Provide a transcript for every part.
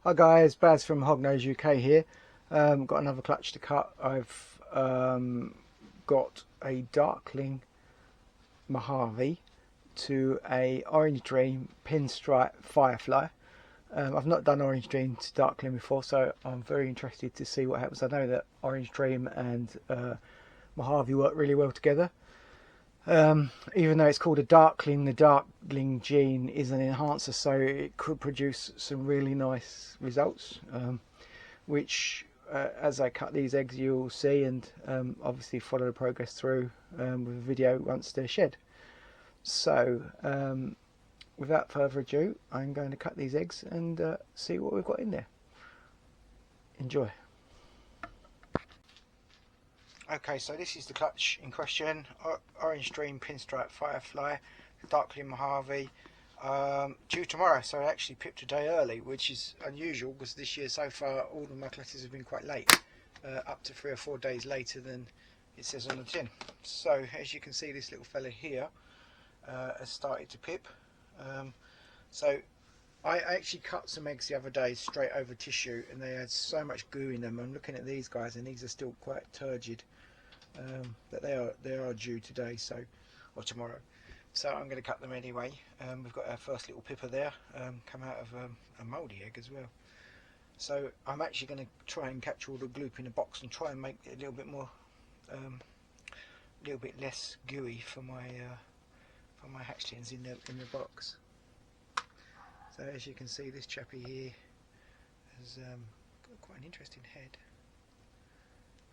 Hi guys, Baz from Hognose UK here. Got another clutch to cut. I've got a Darkling Mojave to a Orange Dream Pinstripe Firefly. I've not done Orange Dream to Darkling before, so I'm very interested to see what happens. I know that Orange Dream and Mojave work really well together. Even though it's called a Darkling, the Darkling gene is an enhancer, so it could produce some really nice results, which as I cut these eggs you'll see, and obviously follow the progress through with a video once they're shed. So without further ado, I'm going to cut these eggs and see what we've got in there. Enjoy. Okay, so this is the clutch in question. Orange Dream Pinstripe Firefly, Darkling Mojave, due tomorrow, so I actually pipped a day early, which is unusual because this year so far all of my clutches have been quite late, up to 3 or 4 days later than it says on the tin. So as you can see, this little fella here has started to pip. So I actually cut some eggs the other day straight over tissue, and they had so much goo in them. I'm looking at these guys, and these are still quite turgid. But they are due today, so, or tomorrow. So I'm going to cut them anyway. We've got our first little pipper there, come out of a mouldy egg as well. So I'm actually going to try and catch all the gloop in the box and try and make it a little bit more, a little bit less gooey for my hatchlings in the box. So as you can see, this chappy here has got quite an interesting head.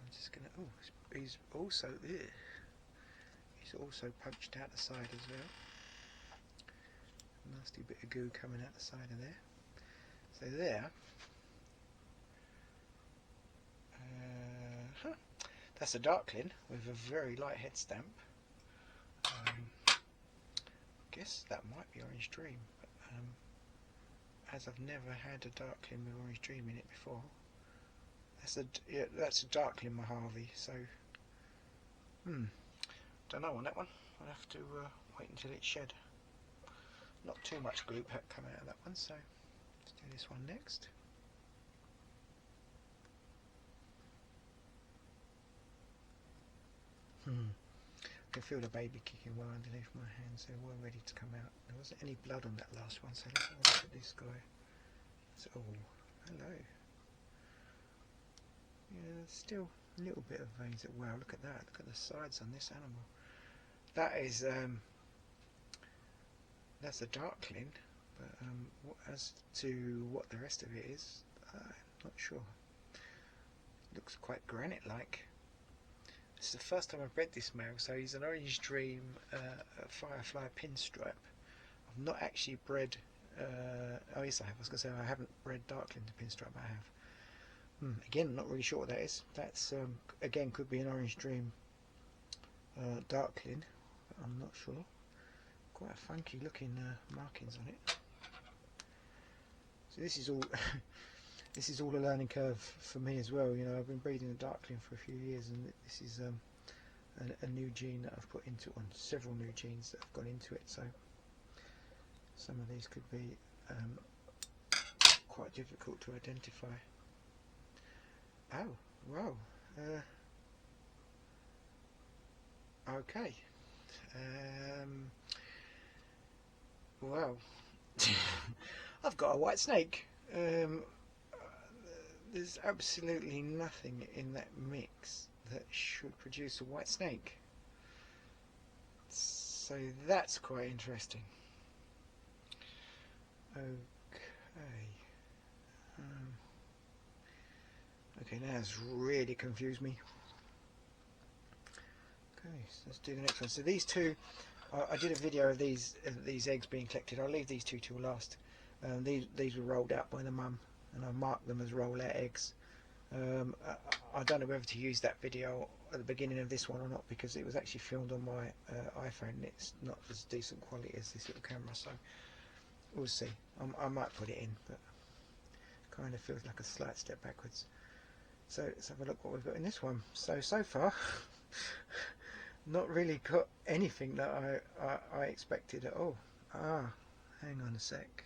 I'm just gonna. Oh, he's also punched out the side as well. Nasty bit of goo coming out the side of there. So there. That's a Darkling with a very light head stamp. Guess that might be Orange Dream, but as I've never had a Darkling with Orange Dream in it before. That's a Darkling Mojave, so don't know on that one. I'll have to wait until it's shed. Not too much gloop come out of that one, so let's do this one next. I can feel the baby kicking well underneath my hands. They're well ready to come out. There wasn't any blood on that last one, so let's have a look at this guy. So, oh, hello. Yeah, there's still a little bit of veins. Wow, look at that. Look at the sides on this animal. That is, that's a Darkling, but as to what the rest of it is, I'm not sure. Looks quite granite-like. This is the first time I've bred this male, so he's an Orange Dream Firefly Pinstripe. I've not actually bred, oh yes I have, I was going to say I haven't bred Darkling to Pinstripe, I have. Again, not really sure what that is. That's, again, could be an Orange Dream Darkling, but I'm not sure. Quite a funky looking markings on it. So this is all this is all a learning curve for me as well. You know, I've been breeding a Darkling for a few years, and this is a new gene that I've put into it, and several new genes that have gone into it. So some of these could be quite difficult to identify. Oh, wow. Okay. Well, I've got a white snake. There's absolutely nothing in that mix that should produce a white snake. So that's quite interesting. Okay. Okay, now it's really confused me. Okay, so let's do the next one. So these two, I did a video of these eggs being collected. I'll leave these two till last. These were rolled out by the mum, and I marked them as roll out eggs. I don't know whether to use that video at the beginning of this one or not, because it was actually filmed on my iPhone, and it's not as decent quality as this little camera, so we'll see. I might put it in, but kind of feels like a slight step backwards. So let's have a look what we've got in this one. So far, not really got anything that I expected at all. Hang on a sec.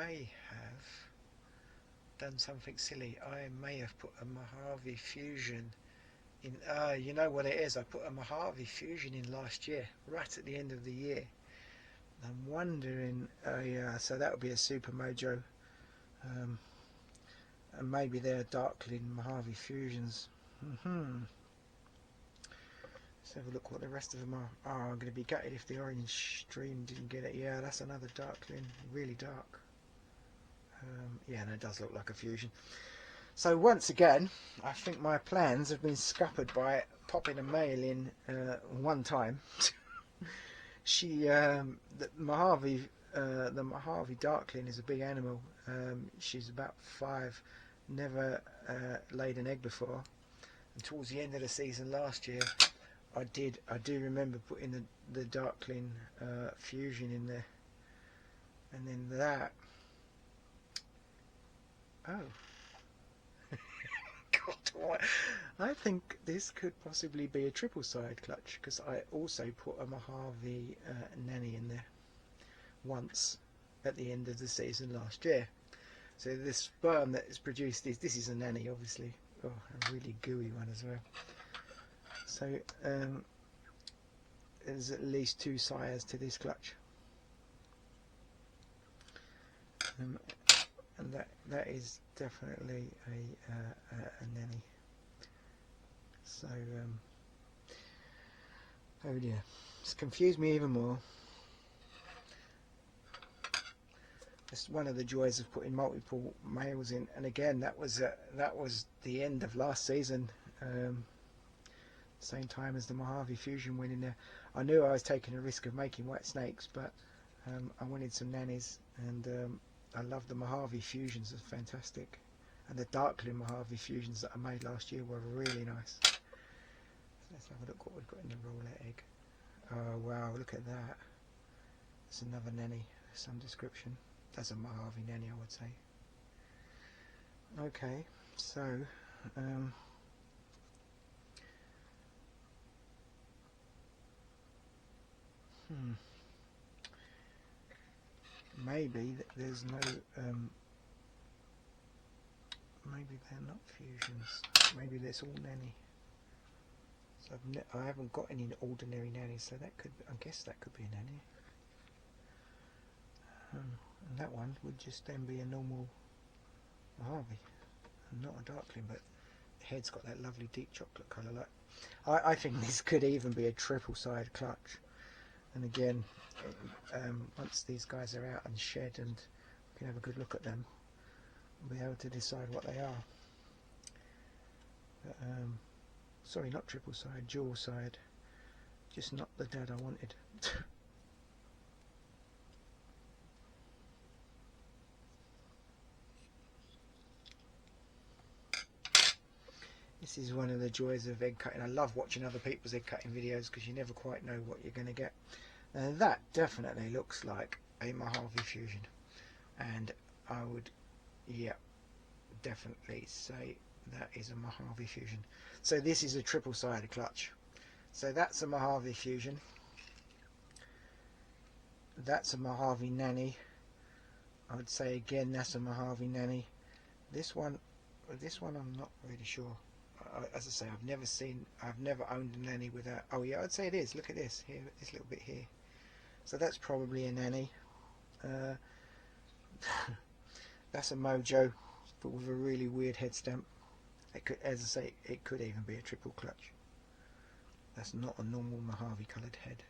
may have done something silly. I may have put a Mojave Fusion in. You know what it is? I put a Mojave Fusion in last year, right at the end of the year. I'm wondering. Yeah, so that would be a Super Mojo, and maybe they're Darkling Mojave Fusions. Let's have a look what the rest of them are. Oh, I'm going to be gutted if the orange stream didn't get it. Yeah, that's another Darkling, really dark. Yeah, and it does look like a fusion. So once again, I think my plans have been scuppered by popping a male in one time. The Mojave Darkling is a big animal. She's about 5, never laid an egg before. And towards the end of the season last year, I do remember putting the Darkling fusion in there, and then that. Oh, God! What? I think this could possibly be a triple side clutch, because I also put a Mojave nanny in there once at the end of the season last year. So this sperm that is produced this is a nanny, obviously. Oh, a really gooey one as well. So there's at least 2 sires to this clutch, and that is definitely a nanny. So oh dear, it's confused me even more. It's one of the joys of putting multiple males in, and again that was the end of last season. Same time as the Mojave Fusion went in there. I knew I was taking a risk of making white snakes, but I wanted some nannies, and I love the Mojave Fusions. Are fantastic, and the Darkling Mojave Fusions that I made last year were really nice. So let's have a look what we've got in the roulette egg. Oh wow, look at that. It's another nanny of some description. That's a Mojave nanny, I would say. Okay, so maybe there's no maybe they're not fusions. Maybe that's all nanny. So I haven't got any ordinary nannies, so that could, I guess that could be a nanny. And that one would just then be a normal Mojave, and not a Darkling, but the head's got that lovely deep chocolate colour. Like I think this could even be a triple side clutch. And again, once these guys are out and shed and we can have a good look at them, we'll be able to decide what they are. But, sorry, not triple side, dual side, just not the dad I wanted. This is one of the joys of egg cutting. I love watching other people's egg cutting videos because you never quite know what you're going to get. That definitely looks like a Mojave Fusion, and I would, yeah, definitely say that is a Mojave Fusion. So this is a triple sided clutch. So that's a Mojave Fusion. That's a Mojave Nanny. I would say again that's a Mojave Nanny. This one I'm not really sure. As I say, I've never owned a nanny without. Oh yeah, I'd say it is. Look at this here, this little bit here. So that's probably a nanny. That's a Mojo, but with a really weird head stamp. It could, as I say, it could even be a triple clutch. That's not a normal Mojave coloured head.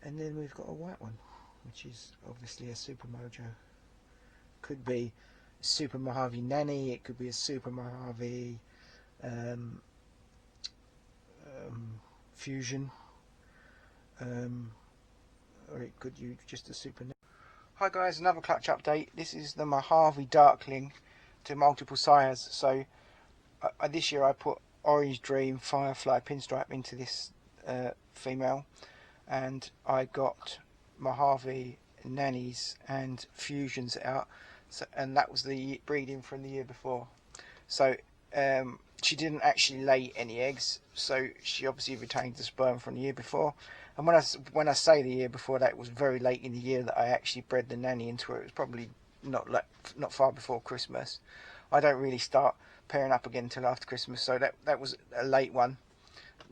And then we've got a white one, which is obviously a Super Mojo. Could be Super Mojave Nanny, it could be a Super Mojave Fusion, or it could be just a Super. Hi guys, another clutch update. This is the Mojave Darkling to multiple sires. So this year I put Orange Dream, Firefly, Pinstripe into this female, and I got Mojave Nannies and Fusions out. So, and that was the breeding from the year before. So she didn't actually lay any eggs, so she obviously retained the sperm from the year before. And when I say the year before, that was very late in the year that I actually bred the nanny into her. It was probably not far before Christmas. I don't really start pairing up again until after Christmas, so that was a late one.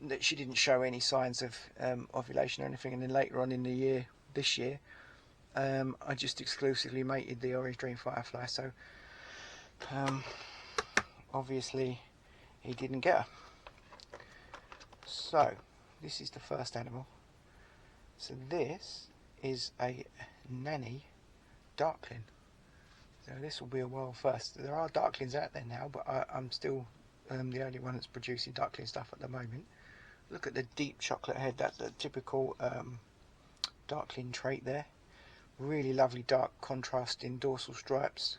That she didn't show any signs of ovulation or anything, and then later on in the year, this year, I just exclusively mated the Orange Dream Firefly. So obviously he didn't get her. So this is the first animal. So this is a nanny Darkling. So this will be a world first. There are Darklings out there now, but I'm still the only one that's producing Darkling stuff at the moment. Look at the deep chocolate head. That's the typical Darkling trait there. Really lovely dark contrasting dorsal stripes.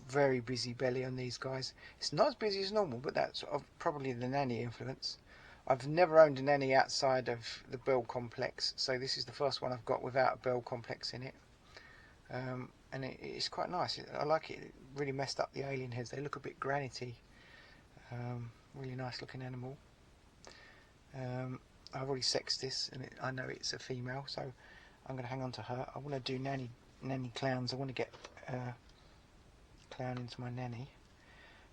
Very busy belly on these guys. It's not as busy as normal, but that's probably the nanny influence. I've never owned a nanny outside of the bell complex, so this is the first one I've got without a bell complex in it. And it's quite nice. I like it. It really messed up the alien heads. They look a bit granity. Really nice looking animal. I've already sexed this, and I know it's a female, so I'm going to hang on to her. I want to do nanny clowns. I want to get clown into my nanny.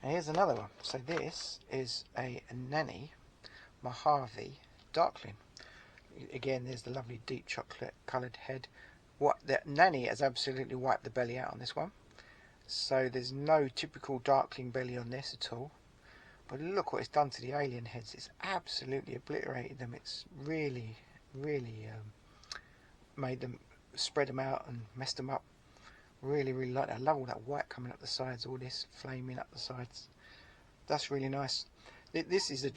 And here's another one. So this is a nanny Mojave Darkling. Again, there's the lovely deep chocolate coloured head. What the nanny has absolutely wiped the belly out on this one. So there's no typical Darkling belly on this at all. But look what it's done to the alien heads. It's absolutely obliterated them. It's really made them, spread them out and messed them up. Really like that. I love all that white coming up the sides, all this flaming up the sides. That's really nice. This is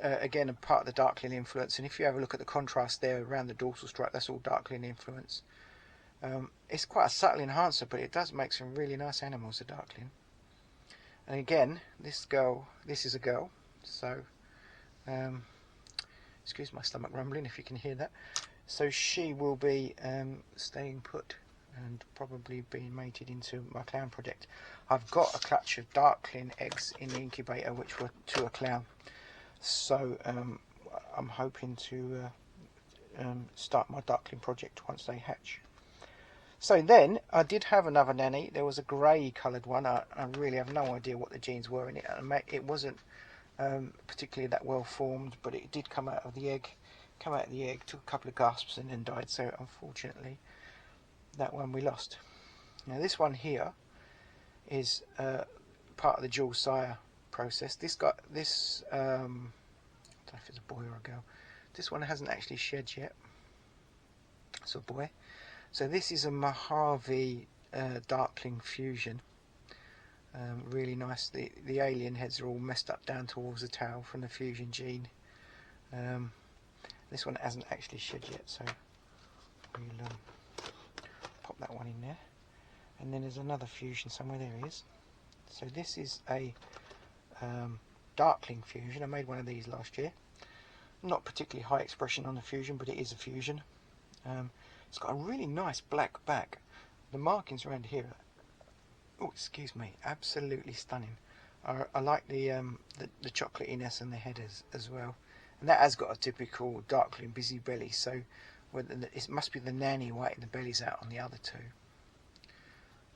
again a part of the Darkling influence, and if you have a look at the contrast there around the dorsal stripe, that's all Darkling influence. It's quite a subtle enhancer, but it does make some really nice animals, the Darkling. And again, this is a girl, so excuse my stomach rumbling if you can hear that. So she will be staying put and probably being mated into my clown project. I've got a clutch of Darkling eggs in the incubator which were to a clown, so I'm hoping to start my Darkling project once they hatch. So then I did have another nanny. There was a grey coloured one. I really have no idea what the genes were in it. It wasn't particularly that well formed, but it did come out of the egg. Took a couple of gasps and then died. So unfortunately, that one we lost. Now this one here is part of the dual sire process. I don't know if it's a boy or a girl. This one hasn't actually shed yet. It's a boy. So this is a Mojave Darkling fusion. Really nice. The alien heads are all messed up down towards the tail from the fusion gene. This one hasn't actually shed yet, so we'll pop that one in there. And then there's another fusion somewhere. There he is. So this is a Darkling fusion. I made one of these last year. Not particularly high expression on the fusion, but it is a fusion. It's got a really nice black back. The markings around here, oh excuse me, absolutely stunning. I like the chocolatiness and the headers as well. And that has got a typical Darkling busy belly, so it must be the nanny whiting the bellies out on the other two.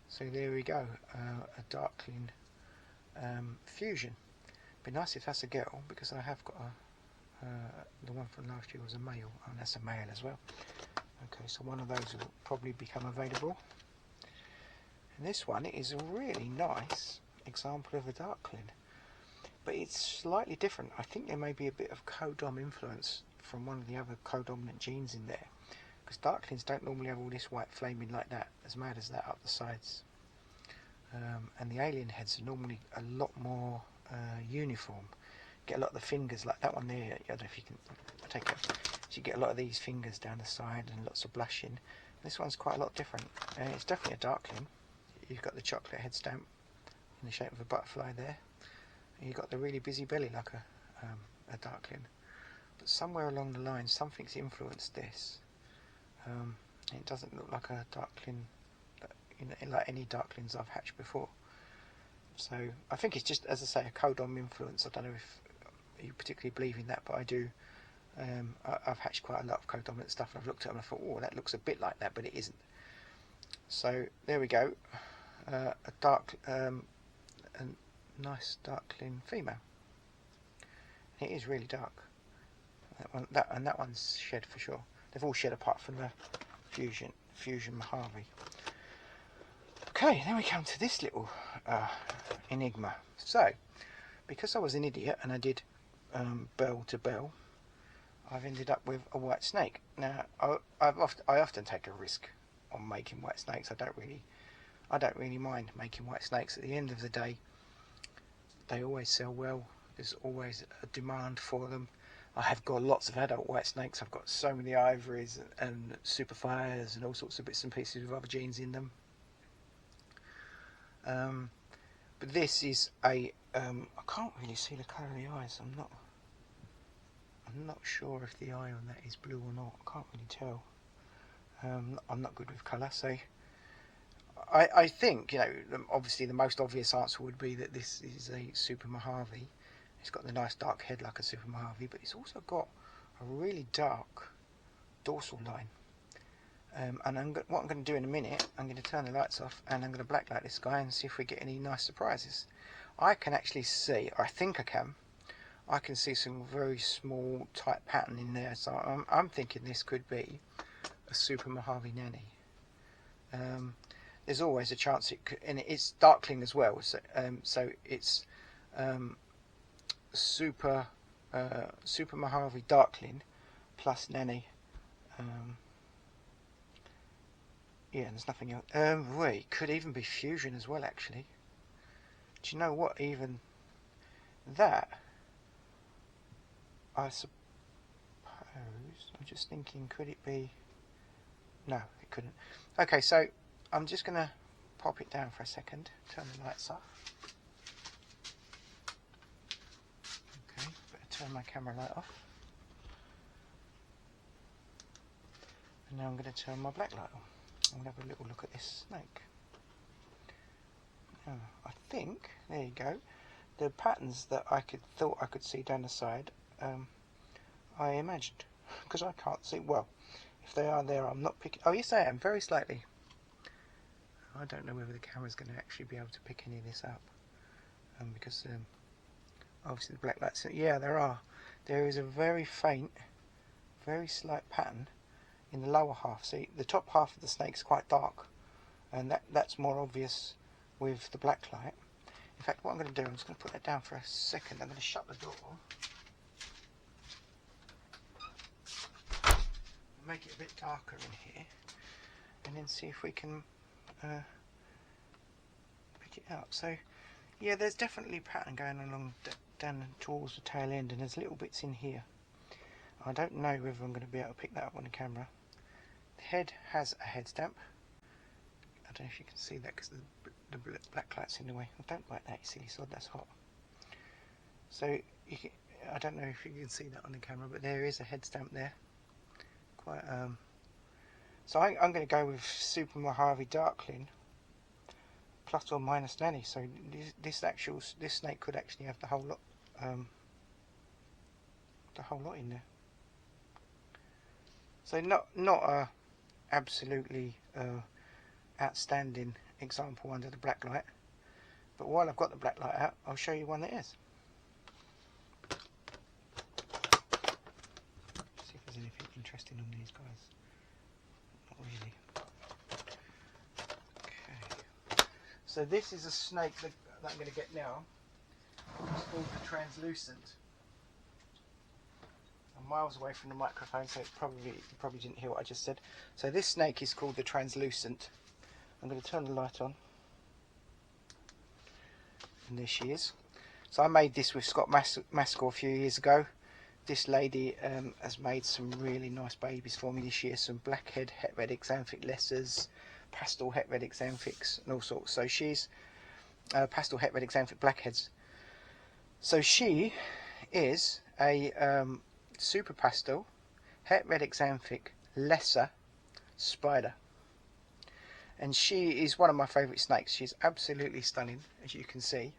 So there we go, a Darkling fusion. Be nice if that's a girl, because I have got the one from last year was a male, and that's a male as well. Okay, so one of those will probably become available. And this one is a really nice example of a Darkling, but it's slightly different. I think there may be a bit of co-dom influence from one of the other co-dominant genes in there, because Darklings don't normally have all this white flaming like that, as mad as that up the sides. And the alien heads are normally a lot more uniform. Get a lot of the fingers like that one there. I don't know if you can take it. So you get a lot of these fingers down the side and lots of blushing. This one's quite a lot different. It's definitely a Darkling. You've got the chocolate head stamp in the shape of a butterfly there. And you've got the really busy belly like a Darkling. But somewhere along the line, something's influenced this. It doesn't look like a Darkling, like any Darklings I've hatched before. So I think it's just, as I say, a codon influence. I don't know if you particularly believe in that, but I do. I've hatched quite a lot of codominant stuff, and I've looked at them and I thought, oh, that looks a bit like that, but it isn't. So there we go. A nice darkling female. It is really dark. That one's shed for sure. They've all shed apart from the fusion Mojave. Okay, then we come to this little enigma. So, because I was an idiot and I did bell to bell, I've ended up with a white snake. Now, I often take a risk on making white snakes. I don't really mind making white snakes. At the end of the day, they always sell well. There's always a demand for them. I have got lots of adult white snakes. I've got so many ivories and super fires and all sorts of bits and pieces with other genes in them. But this is a I can't really see the colour of the eyes. I'm not sure if the eye on that is blue or not. I can't really tell. I'm not good with colour, so I think, you know, obviously the most obvious answer would be that this is a super Mojave. It's got the nice dark head like a super Mojave, but it's also got a really dark dorsal line. And what I'm going to do in a minute, I'm going to turn the lights off and I'm going to blacklight this guy and see if we get any nice surprises. I can actually see, I think I can see some very small tight pattern in there, so I'm thinking this could be a super Mojave nanny. There's always a chance it could, and it's Darkling as well, so it's super Mojave Darkling plus nanny. Yeah, there's nothing else. Wait, could even be fusion as well, actually. Do you know what? Even that, I suppose. I'm just thinking, could it be? No, it couldn't. Okay, so I'm just going to pop it down for a second. Turn the lights off. Okay, better turn my camera light off. And now I'm going to turn my black light on. I'm going to have a little look at this snake. Now, I think, there you go, the patterns that I thought I could see down the side, I imagined, because I can't see, well, if they are there, I'm not picking, oh yes I am, very slightly. I don't know whether the camera's going to actually be able to pick any of this up, because obviously the black lights, yeah, there is a very faint, very slight pattern in the lower half. See, the top half of the snake is quite dark, and that's more obvious with the black light. In fact, what I'm going to do, I'm just going to put that down for a second. I'm going to shut the door, make it a bit darker in here, and then see if we can pick it out. So yeah, there's definitely pattern going along down towards the tail end, and there's little bits in here. I don't know whether I'm going to be able to pick that up on the camera. The head has a head stamp. I don't know if you can see that because the black light's in the way. I don't like that, you silly sod, that's hot. So I don't know if you can see that on the camera, but there is a head stamp there. Quite so I'm going to go with Super Mojave Darkling plus or minus nanny. So this snake could actually have the whole lot in there. So not a absolutely outstanding example under the black light, but while I've got the black light out, I'll show you one that is. See if there's anything interesting on these guys. Not really. Okay. So this is a snake that I'm going to get now. It's called the Translucent. I'm miles away from the microphone, so you probably didn't hear what I just said. So this snake is called the Translucent. I'm going to turn the light on. And there she is. So I made this with Scott Maskell a few years ago. This lady has made some really nice babies for me this year. Some blackhead het red exanthic lessers, pastel het red exanthics, and all sorts. So she's pastel het red exanthic blackheads. So she is a super pastel het red exanthic lesser spider. and she is one of my favourite snakes. She's absolutely stunning, as you can see.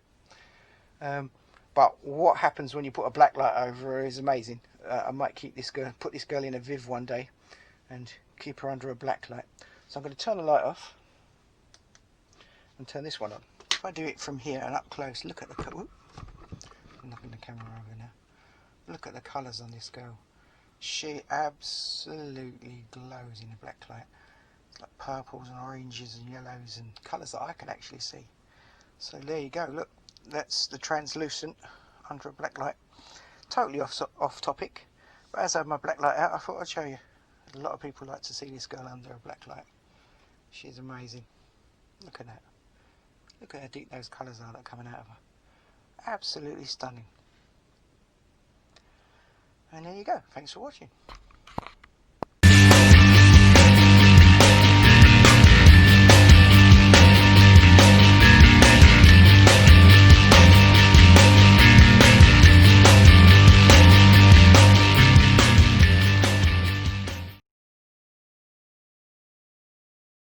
But what happens when you put a black light over her is amazing. I might keep this girl, put this girl in a Viv one day, and keep her under a black light. So I'm going to turn the light off and turn this one on. If I do it from here and up close, look at the colour. I'm knocking the camera over now. Look at the colours on this girl. She absolutely glows in the black light. It's like purples and oranges and yellows and colours that I can actually see. So there you go. Look, that's the translucent under a black light. Totally off topic, but as I have my black light out, I thought I'd show you. A lot of people like to see this girl under a black light. She's amazing. Look at that. Look at how deep those colours are that are coming out of her. Absolutely stunning. And there you go. Thanks for watching.